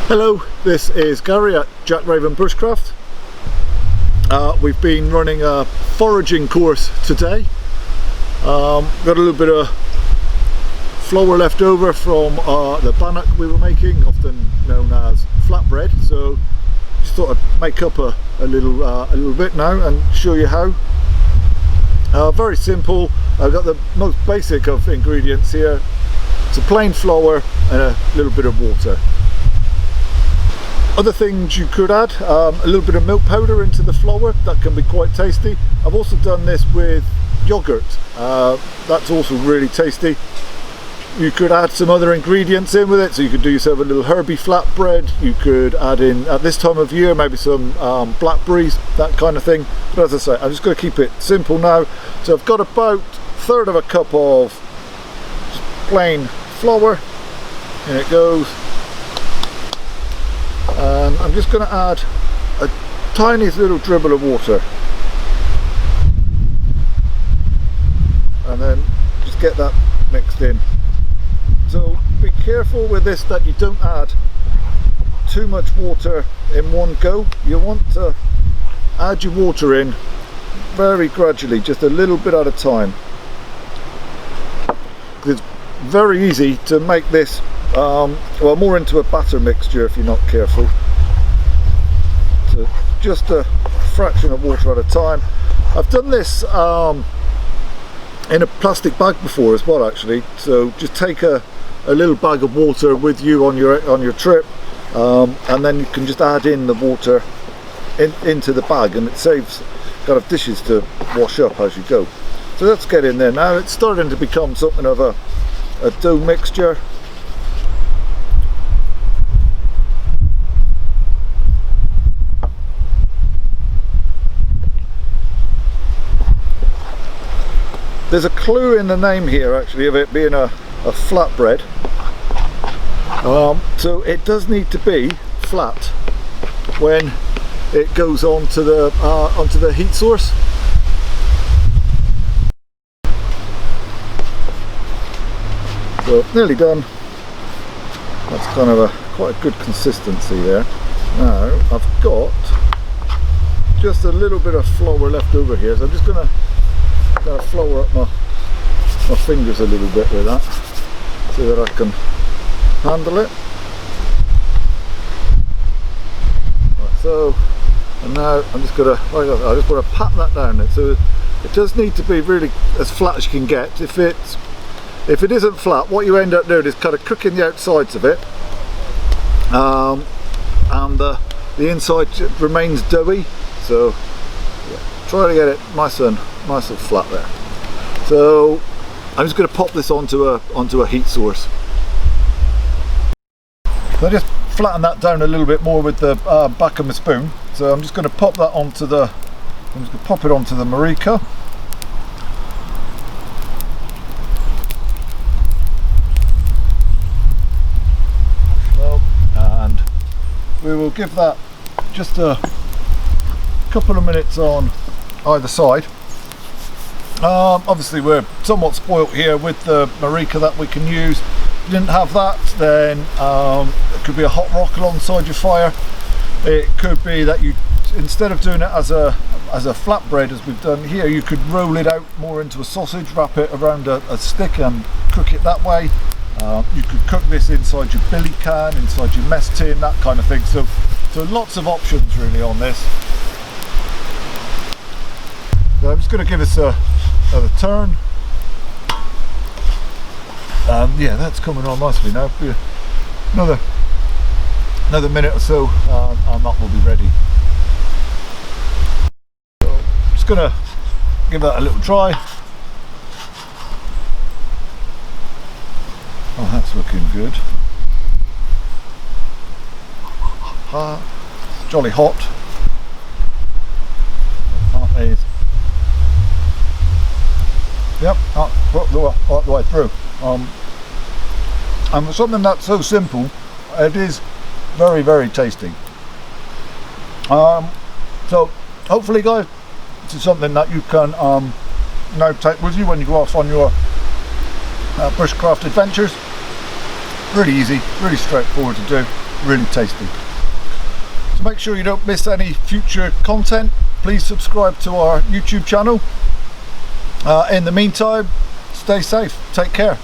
Hello, this is Gary at Jack Raven Bushcraft. We've been running a foraging course today. Got a little bbit of flour left over from the Bannock we were making, often known as flatbread. So just thought I'd make up a little bit now and show you how. Very simple. I've got the most basic of ingredients here. It's a plain flour and a little bit of water. Other things you could add, a little bit of milk powder into the flour, that can be quite tasty. I've also done this with yogurt, that's also really tasty. You could add some other ingredients in with it, so you could do yourself a little herby flatbread. You could add in, at this time of year, maybe some blackberries, that kind of thing. But as I say, I'm just going to keep it simple now. So I've got about a third of a cup of plain flour, in it goes. And I'm just going to add a tiny little dribble of water, and then just get that mixed in. So be careful with this that you don't add too much water in one go. You want to add your water in very gradually, just a little bit at a time. It's very easy to make this well, more into a batter mixture if you're not careful. So just a fraction of water at a time. I've done this in a plastic bag before as well, actually. So just take a little bag of water with you on your trip, and then you can just add in the water into the bag, and it saves kind of dishes to wash up as you go. So let's get in there now. It's starting to become something of a dough mixture. There's a clue in the name here, actually, of it being a flatbread. So it does need to be flat when it goes onto the heat source. So nearly done. That's kind of quite a good consistency there. Now I've got just a little bit of flour left over here, so I'm just going to kind of flour up my fingers a little bit with that, so that I can handle it. Right, so, and now I'm just going to, I just want to pat that down. So it does need to be really as flat as you can get. If it isn't flat, what you end up doing is kind of cooking the outsides of it, and the inside remains doughy. So yeah, try to get it nice and flat there. So I'm just going to pop this onto a heat source. So I just flatten that down a little bit more with the back of my spoon. So I'm just going to pop that onto the, I'm just going to pop it onto the Marika. So, and we will give that just a couple of minutes on either side. Obviously we're somewhat spoilt here with the Marika that we can use. If you didn't have that, then it could be a hot rock alongside your fire. It could be that you, instead of doing it as a flatbread as we've done here, you could roll it out more into a sausage, wrap it around a stick and cook it that way. You could cook this inside your billy can, inside your mess tin, that kind of thing. So lots of options really on this. So I'm just going to give us another turn. Yeah, that's coming on nicely now. Another minute or so, and that will be ready. So I'm just going to give that a little try. Oh, that's looking good. It's jolly hot. That is. Yep, all the way through. And for something that's so simple, it is very, very tasty. So hopefully, guys, this is something that you can now take with you when you go off on your bushcraft adventures. Really easy, really straightforward to do, really tasty. To make sure you don't miss any future content, please subscribe to our YouTube channel. In the meantime, stay safe, take care.